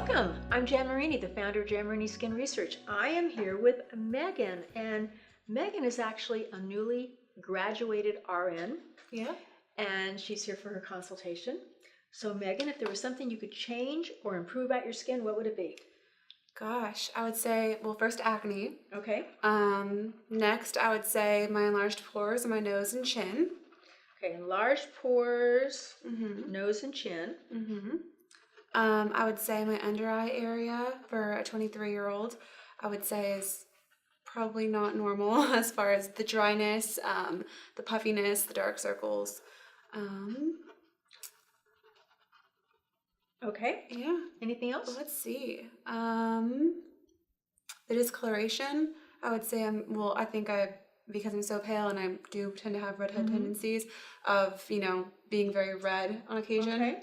Welcome. I'm Jan Marini, the founder of Jan Marini Skin Research. I am here with Megan, and Megan is actually a newly graduated RN. Yeah. And she's here for her consultation. So Megan, if there was something you could change or improve about your skin, what would it be? Gosh, I would say, well, first acne. Okay. Next, I would say my enlarged pores in my nose and chin. Okay, enlarged pores, nose and chin. I would say my under eye area for a 23-year-old, I would say is probably not normal as far as the dryness, the puffiness, the dark circles. Okay. Yeah. Anything else? Let's see. The discoloration, I would say I think because I'm so pale and I do tend to have redhead tendencies of, being very red on occasion. Okay.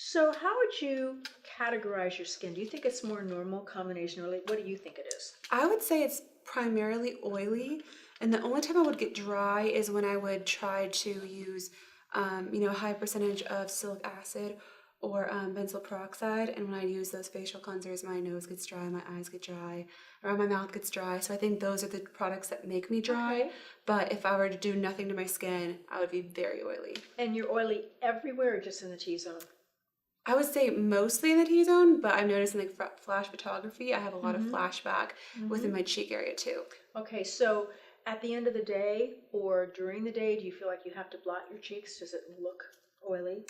So how would you categorize your skin? Do you think it's more normal, combination, or what do you think it is? I would say it's primarily oily, and the only time I would get dry is when I would try to use, a high percentage of salicylic acid or benzoyl peroxide, and when I use those facial cleansers, my nose gets dry, my eyes get dry, or my mouth gets dry. So I think those are the products that make me dry. Okay. But if I were to do nothing to my skin, I would be very oily. And you're oily everywhere or just in the T-zone? I would say mostly in the T-zone, but I've noticed in flash photography, I have a lot of flashback within my cheek area too. Okay, so at the end of the day or during the day, do you feel like you have to blot your cheeks? Does it look oily?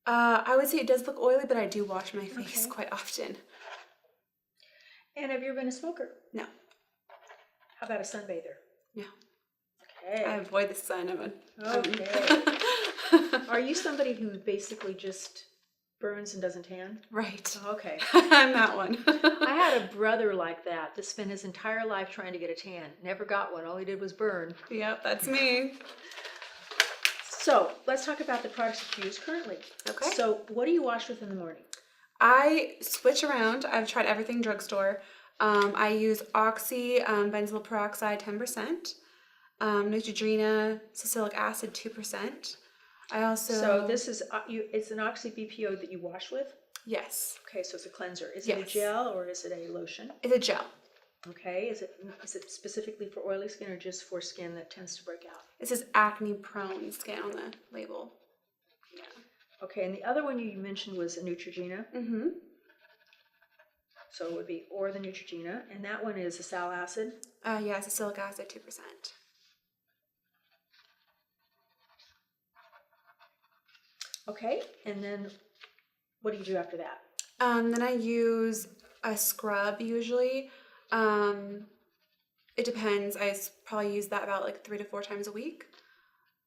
I would say it does look oily, but I do wash my face quite often. And have you ever been a smoker? No. How about a sunbather? No. Okay. I avoid the sun. Okay. Are you somebody who basically just burns and doesn't tan? Right. Okay. I'm that one. I had a brother like that spent his entire life trying to get a tan. Never got one. All he did was burn. Yep, that's me. So let's talk about the products that you use currently. Okay. So what do you wash with in the morning? I switch around. I've tried everything drugstore. I use Oxy, benzoyl peroxide 10%, Neutrogena, salicylic acid 2%. I also... So this is, it's an Oxy BPO that you wash with? Yes. Okay, so it's a cleanser. Is it a gel or is it a lotion? It's a gel. Okay. Is it specifically for oily skin or just for skin that tends to break out? It says acne prone skin on the label. Yeah. Okay, and the other one you mentioned was a Neutrogena. So it would be or the Neutrogena, and that one is a sal acid. Yeah, it's salicylic acid 2%. Okay, and then what do you do after that? Then I use a scrub usually. It depends. I probably use that about like 3 to 4 times a week.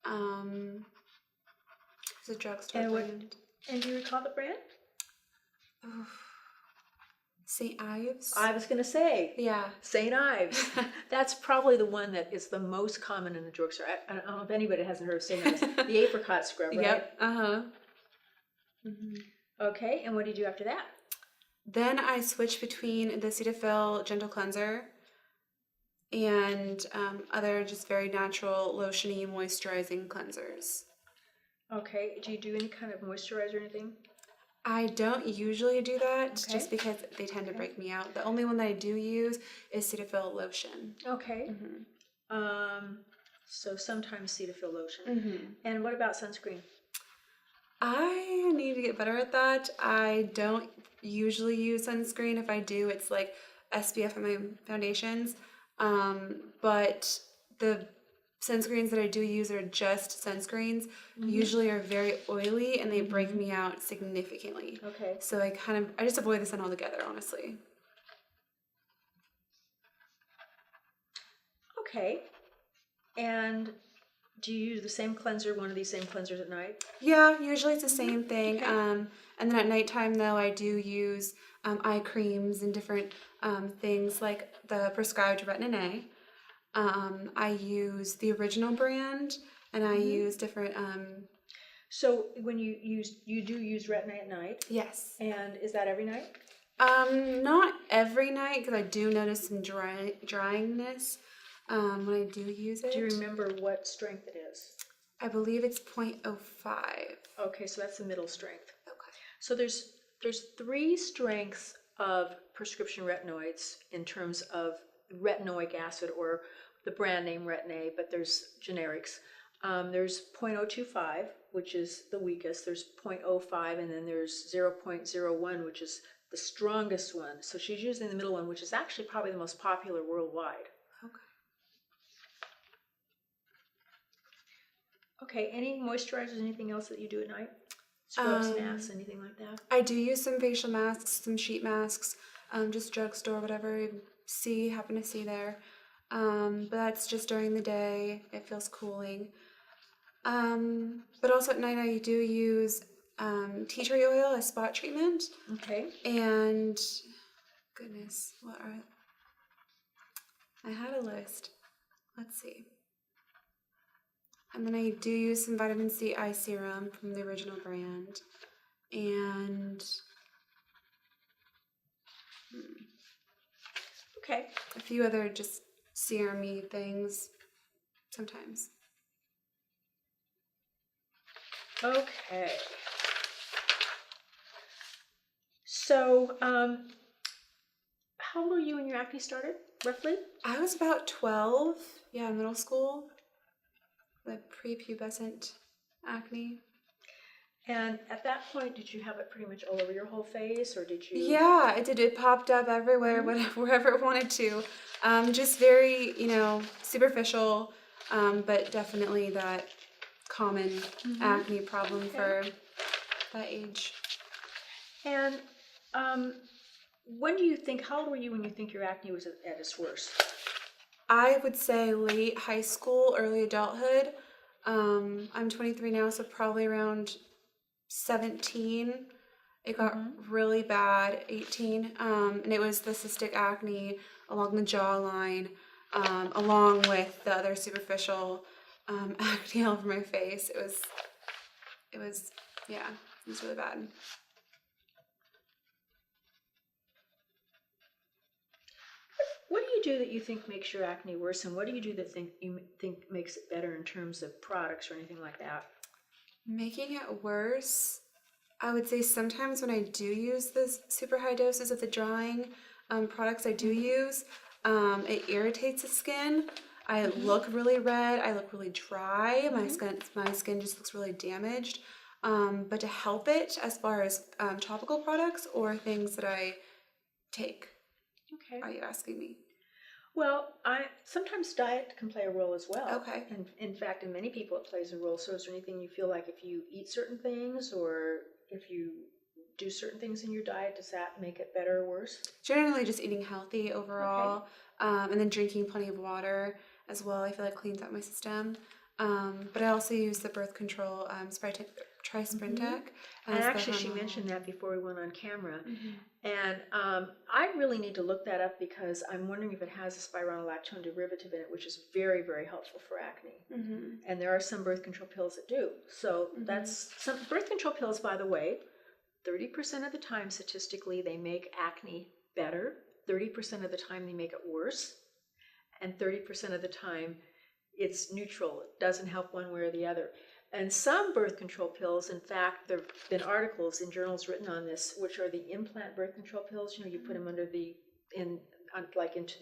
It's a drugstore brand. And do you recall the brand? St. Ives? I was going to say. Yeah. St. Ives. That's probably the one that is the most common in the drugstore. I don't know if anybody hasn't heard of St. Ives. The apricot scrub, right? Yep. Okay, and what do you do after that? Then I switch between the Cetaphil Gentle Cleanser and other just very natural lotiony moisturizing cleansers. Okay, do you do any kind of moisturizer or anything? I don't usually do that just because they tend to break me out. The only one that I do use is Cetaphil lotion. Okay. So sometimes Cetaphil lotion. And what about sunscreen? I need to get better at that. I don't usually use sunscreen. If I do, it's like SPF in my foundations. But the sunscreens that I do use are just sunscreens. Usually are very oily and they break me out significantly. Okay. So I just avoid the sun altogether, honestly. Okay. And do you use the same cleanser, one of these same cleansers at night? Yeah, usually it's the same thing. Okay. And then at nighttime, though, I do use eye creams and different things like the prescribed Retin A. I use the original brand, and I use different... So when you do use Retin A at night? Yes. And is that every night? Not every night, because I do notice some dryness. when I do use it. Do you remember what strength it is? I believe it's 0.05. Okay, so that's the middle strength. Okay. So there's 3 strengths of prescription retinoids in terms of retinoic acid, or the brand name Retin-A, but there's generics. There's 0.025, which is the weakest. There's 0.05, and then there's 0.01, which is the strongest one. So she's using the middle one, which is actually probably the most popular worldwide. Okay, any moisturizers, anything else that you do at night? Scrubs, masks, anything like that? I do use some facial masks, some sheet masks, just drugstore, whatever I happen to see there. But that's just during the day. It feels cooling. But also at night I do use tea tree oil as spot treatment. Okay. And goodness, I had a list. Let's see. And then I do use some vitamin C eye serum from the original brand. And okay, a few other just serum-y things sometimes. Okay. So, how old were you when your acne started, roughly? I was about 12, middle school. The prepubescent acne. And at that point, did you have it pretty much all over your whole face, or did you? Yeah, it did. It popped up everywhere, wherever it wanted to. Just very, superficial, but definitely that common acne problem for that age. And how old were you when you think your acne was at its worst? I would say late high school, early adulthood. I'm 23 now, so probably around 17. It got really bad, 18. And it was the cystic acne along the jawline, along with the other superficial acne all over my face. It was really bad. What do you do that you think makes your acne worse, and what do you do that you think makes it better in terms of products or anything like that? Making it worse, I would say sometimes when I do use the super high doses of the drying products I do use, it irritates the skin. I look really red. I look really dry. My skin just looks really damaged. But to help it, as far as topical products or things that I take, are you asking me? Well, sometimes diet can play a role as well. Okay. And in fact, in many people, it plays a role. So is there anything you feel like if you eat certain things, or if you do certain things in your diet, does that make it better or worse? Generally just eating healthy overall, and then drinking plenty of water as well. I feel like cleans out my system. But I also use the birth control Tri-Sprintec. And actually, she mentioned that before we went on camera. And I really need to look that up, because I'm wondering if it has a spironolactone derivative in it, which is very, very helpful for acne. And there are some birth control pills that do. So that's some birth control pills, by the way. 30% of the time, statistically, they make acne better. 30% of the time, they make it worse. And 30% of the time, it's neutral. It doesn't help one way or the other. And some birth control pills, in fact, there have been articles in journals written on this, which are the implant birth control pills. You put them under into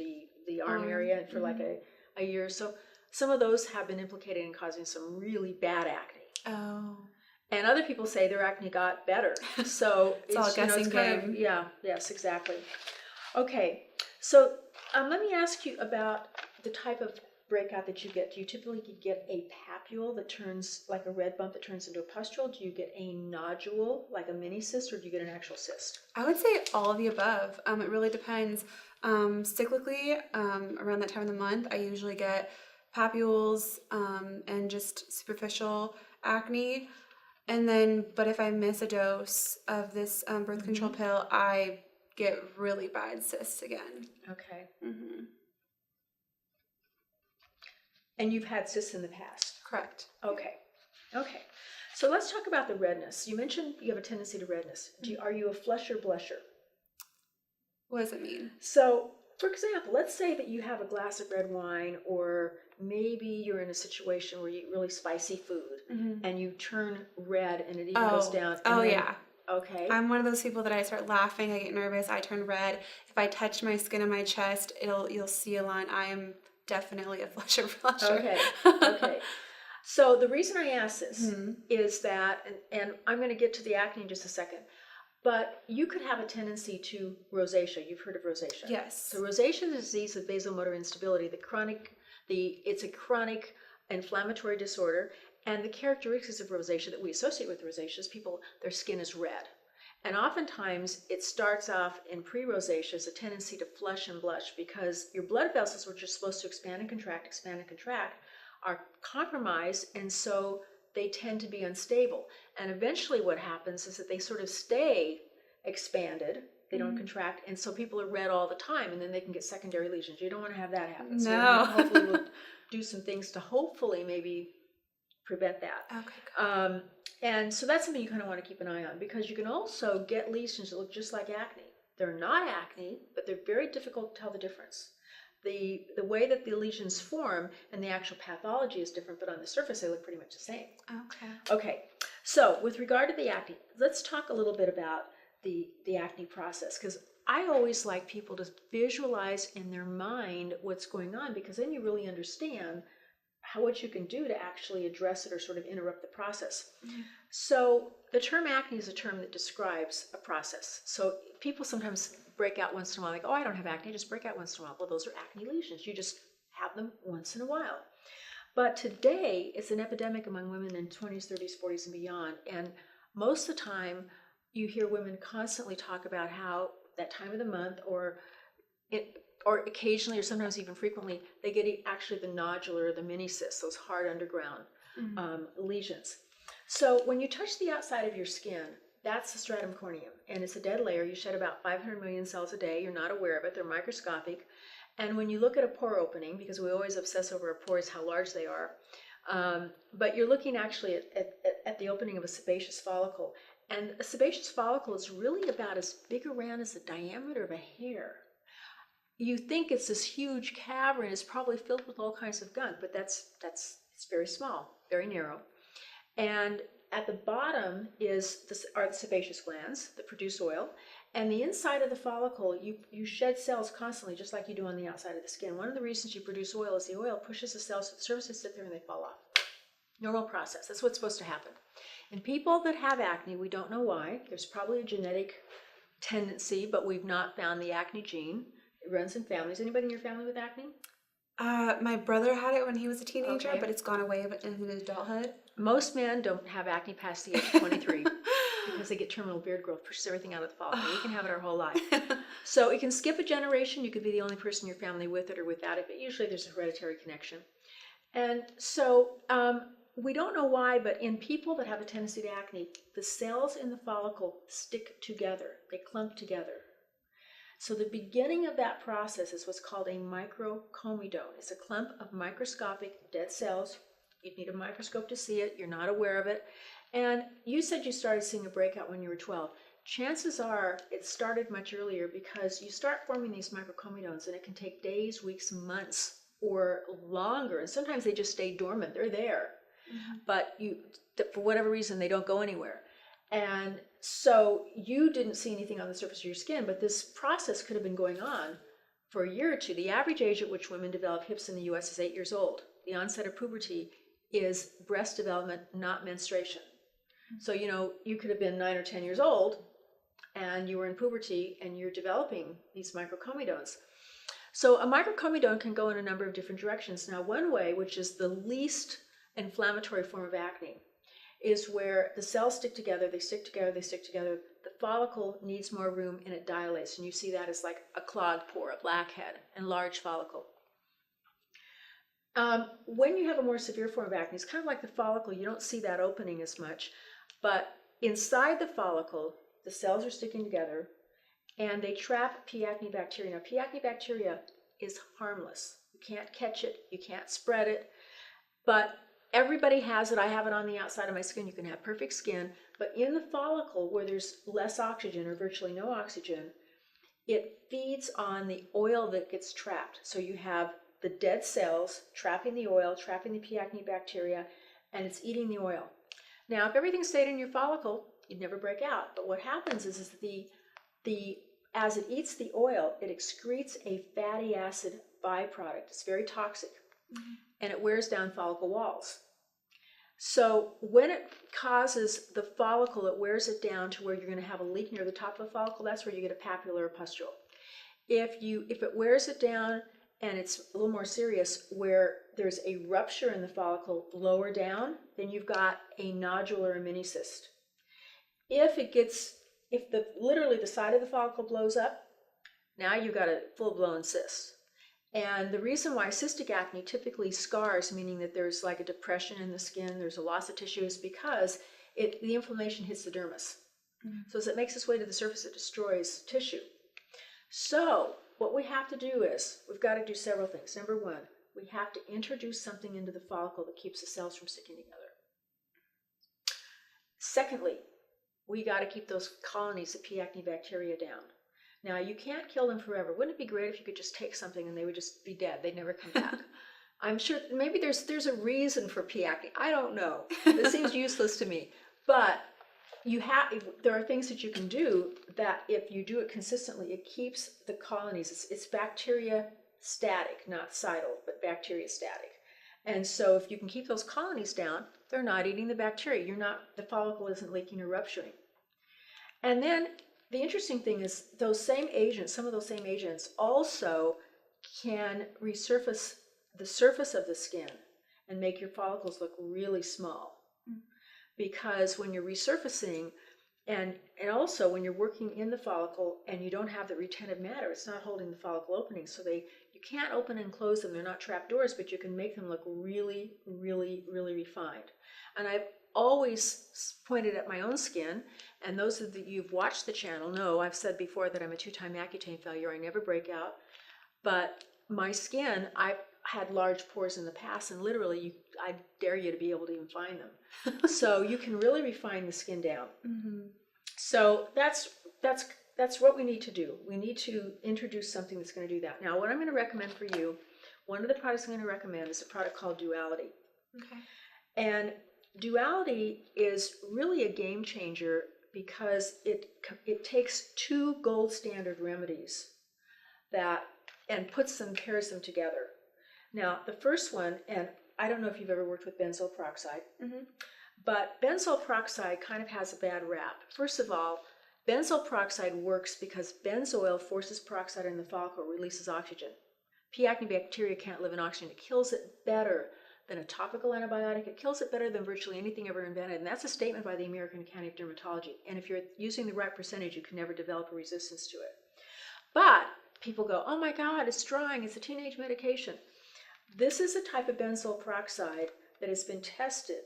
the arm area for like a year or so. Some of those have been implicated in causing some really bad acne. Oh. And other people say their acne got better. So it's all a guessing game. Yes, exactly. Okay, so let me ask you about the type of breakout that you get. Do you typically get a papule that turns like a red bump that turns into a pustule? Do you get a nodule like a mini cyst, or do you get an actual cyst? I would say all of the above. It really depends. Cyclically, around that time of the month, I usually get papules and just superficial acne. And then, but if I miss a dose of this birth control pill, I get really bad cysts again. Okay. And you've had cysts in the past? Correct. Okay. So let's talk about the redness. You mentioned you have a tendency to redness. Are you a flusher blusher? What does it mean? So For example, let's say that you have a glass of red wine, or maybe you're in a situation where you eat really spicy food and you turn red and it even goes down. Yeah. Okay. I'm one of those people that I start laughing, I get nervous, I turn red. If I touch my skin on my chest, you'll see a line. I am definitely a flusher. Okay. So the reason I ask this is that, and I'm going to get to the acne in just a second, but you could have a tendency to rosacea. You've heard of rosacea. Yes. So rosacea is a disease of vasomotor instability. It's a chronic inflammatory disorder, and the characteristics of rosacea that we associate with rosacea is their skin is red. And oftentimes it starts off in pre-rosacea as a tendency to flush and blush because your blood vessels, which are supposed to expand and contract, are compromised, and so they tend to be unstable. And eventually what happens is that they sort of stay expanded, they don't contract, and so people are red all the time, and then they can get secondary lesions. You don't want to have that happen. No. So hopefully we'll do some things to hopefully maybe prevent that. Okay. And so that's something you kind of want to keep an eye on, because you can also get lesions that look just like acne. They're not acne, but they're very difficult to tell the difference. The way that the lesions form and the actual pathology is different, but on the surface they look pretty much the same. Okay. So with regard to the acne, let's talk a little bit about the acne process, because I always like people to visualize in their mind what's going on, because then you really understand what you can do to actually address it or sort of interrupt the process. So the term acne is a term that describes a process. So people sometimes break out once in a while, like, oh, I don't have acne, I just break out once in a while. Well, those are acne lesions. You just have them once in a while. But today, it's an epidemic among women in 20s, 30s, 40s, and beyond. And most of the time, you hear women constantly talk about how that time of the month, or occasionally, or sometimes even frequently, they get actually the nodular or the mini cysts, those hard underground lesions. So when you touch the outside of your skin, that's the stratum corneum, and it's a dead layer. You shed about 500 million cells a day. You're not aware of it. They're microscopic. And when you look at a pore opening, because we always obsess over our pores, how large they are, but you're looking actually at the opening of a sebaceous follicle. And a sebaceous follicle is really about as big around as the diameter of a hair. You think it's this huge cavern, it's probably filled with all kinds of gunk, but it's very small, very narrow. And at the bottom are the sebaceous glands that produce oil. And the inside of the follicle, you shed cells constantly, just like you do on the outside of the skin. One of the reasons you produce oil is the oil pushes the cells to the surface, they sit there and they fall off. Normal process. That's what's supposed to happen. In people that have acne, we don't know why. There's probably a genetic tendency, but we've not found the acne gene. It runs in families. Anybody in your family with acne? My brother had it when he was a teenager, but it's gone away in his adulthood. Most men don't have acne past the age of 23 because they get terminal beard growth, pushes everything out of the follicle. We can have it our whole life. So it can skip a generation. You could be the only person in your family with it or without it, but usually there's a hereditary connection. And so we don't know why, but in people that have a tendency to acne, the cells in the follicle stick together. They clump together. So the beginning of that process is what's called a microcomedone. It's a clump of microscopic dead cells. You'd need a microscope to see it. You're not aware of it. And you said you started seeing a breakout when you were 12. Chances are it started much earlier, because you start forming these microcomedones and it can take days, weeks, months, or longer. And sometimes they just stay dormant. They're there. But for whatever reason, they don't go anywhere. And so you didn't see anything on the surface of your skin, but this process could have been going on for a year or two. The average age at which women develop hips in the U.S. is 8 years old. The onset of puberty is breast development, not menstruation. So, you could have been 9 or 10 years old and you were in puberty and you're developing these microcomedones. So a microcomedone can go in a number of different directions. Now, one way, which is the least inflammatory form of acne, is where the cells stick together, they stick together, they stick together. The follicle needs more room and it dilates. And you see that as like a clogged pore, a blackhead, and large follicle. When you have a more severe form of acne, it's kind of like the follicle. You don't see that opening as much. But inside the follicle, the cells are sticking together and they trap P. acne bacteria. Now, P. acne bacteria is harmless. You can't catch it, you can't spread it, but everybody has it. I have it on the outside of my skin. You can have perfect skin, but in the follicle where there's less oxygen or virtually no oxygen, it feeds on the oil that gets trapped. So you have the dead cells trapping the oil, trapping the P. acne bacteria, and it's eating the oil. Now, if everything stayed in your follicle, you'd never break out. But what happens is as it eats the oil, it excretes a fatty acid byproduct. It's very toxic, and it wears down follicle walls. So when it causes the follicle, it wears it down to where you're going to have a leak near the top of the follicle. That's where you get a papular or pustule. If it wears it down and it's a little more serious, where there's a rupture in the follicle lower down, then you've got a nodule or a mini cyst. If literally the side of the follicle blows up, now you've got a full-blown cyst. And the reason why cystic acne typically scars, meaning that there's like a depression in the skin, there's a loss of tissue, is because the inflammation hits the dermis. So as it makes its way to the surface, it destroys tissue. So what we have to do is, we've got to do several things. Number one, we have to introduce something into the follicle that keeps the cells from sticking together. Secondly, we got to keep those colonies of P. acne bacteria down. Now, you can't kill them forever. Wouldn't it be great if you could just take something and they would just be dead? They'd never come back. I'm sure maybe there's a reason for P. acne. I don't know. It seems useless to me. But there are things that you can do that if you do it consistently, it keeps the colonies. It's bacteria static, not cidal, but bacteria static. And so if you can keep those colonies down, they're not eating the bacteria. The follicle isn't leaking or rupturing. And then the interesting thing is some of those same agents also can resurface the surface of the skin and make your follicles look really small. Because when you're resurfacing, and also when you're working in the follicle and you don't have the retentive matter, it's not holding the follicle opening. So you can't open and close them. They're not trap doors, but you can make them look really, really, really refined. And I've always pointed at my own skin, and those of you who've watched the channel know I've said before that I'm a 2-time Accutane failure. I never break out. But my skin, I've had large pores in the past, and literally I dare you to be able to even find them. So you can really refine the skin down. So that's what we need to do. We need to introduce something that's going to do that. Now, what I'm going to recommend for you, one of the products I'm going to recommend is a product called Duality. Okay. And Duality is really a game changer because it takes 2 gold standard remedies and pairs them together. Now, the first one, and I don't know if you've ever worked with benzoyl peroxide, but benzoyl peroxide kind of has a bad rap. First of all, benzoyl peroxide works because benzoyl forces peroxide in the follicle, releases oxygen. P. acne bacteria can't live in oxygen. It kills it better than a topical antibiotic. It kills it better than virtually anything ever invented. And that's a statement by the American Academy of Dermatology. And if you're using the right percentage, you can never develop a resistance to it. But people go, oh my God, it's drying. It's a teenage medication. This is a type of benzoyl peroxide that has been tested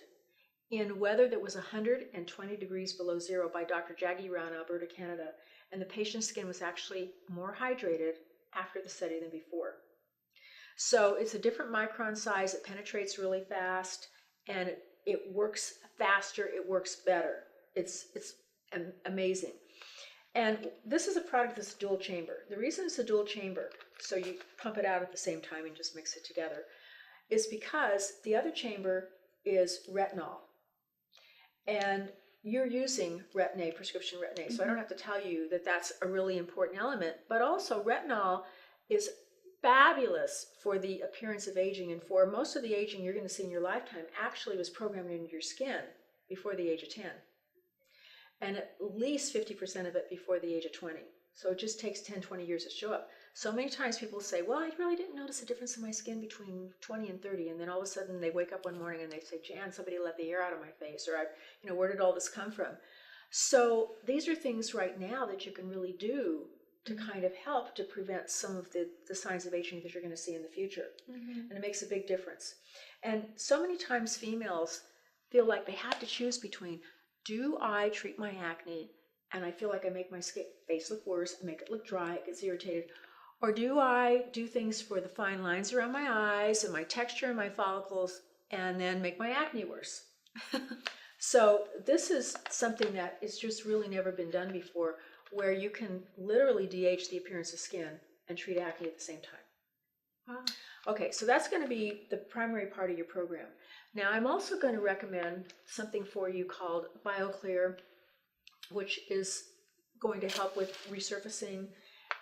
in weather that was 120 degrees below zero by Dr. Jaggi Rao in Alberta, Canada. And the patient's skin was actually more hydrated after the study than before. So it's a different micron size, it penetrates really fast, and it works faster, it works better. It's amazing. And this is a product that's dual chamber. The reason it's a dual chamber, so you pump it out at the same time and just mix it together, is because the other chamber is retinol. And you're using Retin-A, prescription Retin-A, so I don't have to tell you that that's a really important element, but also retinol is fabulous for the appearance of aging, and for most of the aging you're going to see in your lifetime actually was programmed into your skin before the age of 10, and at least 50% of it before the age of 20. So it just takes 10-20 years to show up. So many times people say, well, I really didn't notice a difference in my skin between 20 and 30, and then all of a sudden they wake up one morning and they say, Jan, somebody let the air out of my face, or where did all this come from? So these are things right now that you can really do to kind of help to prevent some of the signs of aging that you're going to see in the future. And it makes a big difference. And so many times females feel like they have to choose between, do I treat my acne and I feel like I make my face look worse, I make it look dry, it gets irritated, or do I do things for the fine lines around my eyes and my texture and my follicles and then make my acne worse? So this is something that is just really never been done before, where you can literally de-age the appearance of skin and treat acne at the same time. Wow. Okay, so that's going to be the primary part of your program. Now, I'm also going to recommend something for you called BioClear, which is going to help with resurfacing,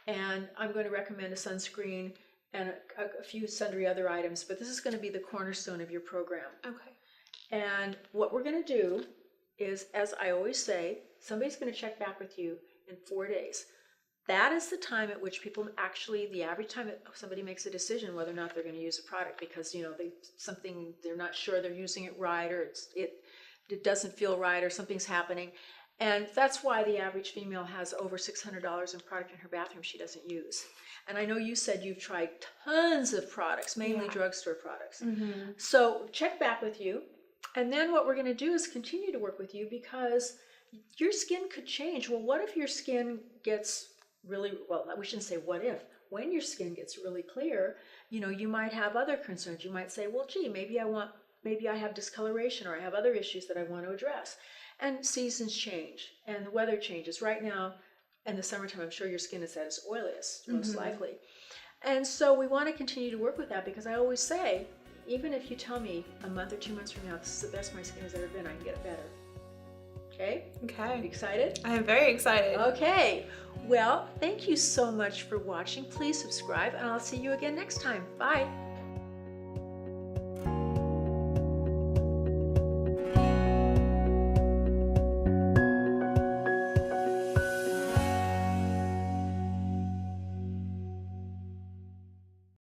and I'm going to recommend a sunscreen and a few sundry other items, but this is going to be the cornerstone of your program. Okay. And what we're going to do is, as I always say, somebody's going to check back with you in 4 days. That is the time at which people actually, the average time that somebody makes a decision whether or not they're going to use a product, because they're not sure they're using it right, or it doesn't feel right, or something's happening. And that's why the average female has over $600 in product in her bathroom she doesn't use. And I know you said you've tried tons of products, mainly drugstore products. Mm-hmm. So check back with you. And then what we're going to do is continue to work with you, because your skin could change. Well, what if your skin gets really, well, we shouldn't say what if. When your skin gets really clear, you might have other concerns. You might say, well, gee, maybe I have discoloration, or I have other issues that I want to address. And seasons change and the weather changes. Right now, in the summertime, I'm sure your skin is at its oiliest, most likely. And so we want to continue to work with that, because I always say, even if you tell me a month or 2 months from now, this is the best my skin has ever been, I can get it better. Okay? Okay. You excited? I am very excited. Okay. Well, thank you so much for watching. Please subscribe, and I'll see you again next time. Bye.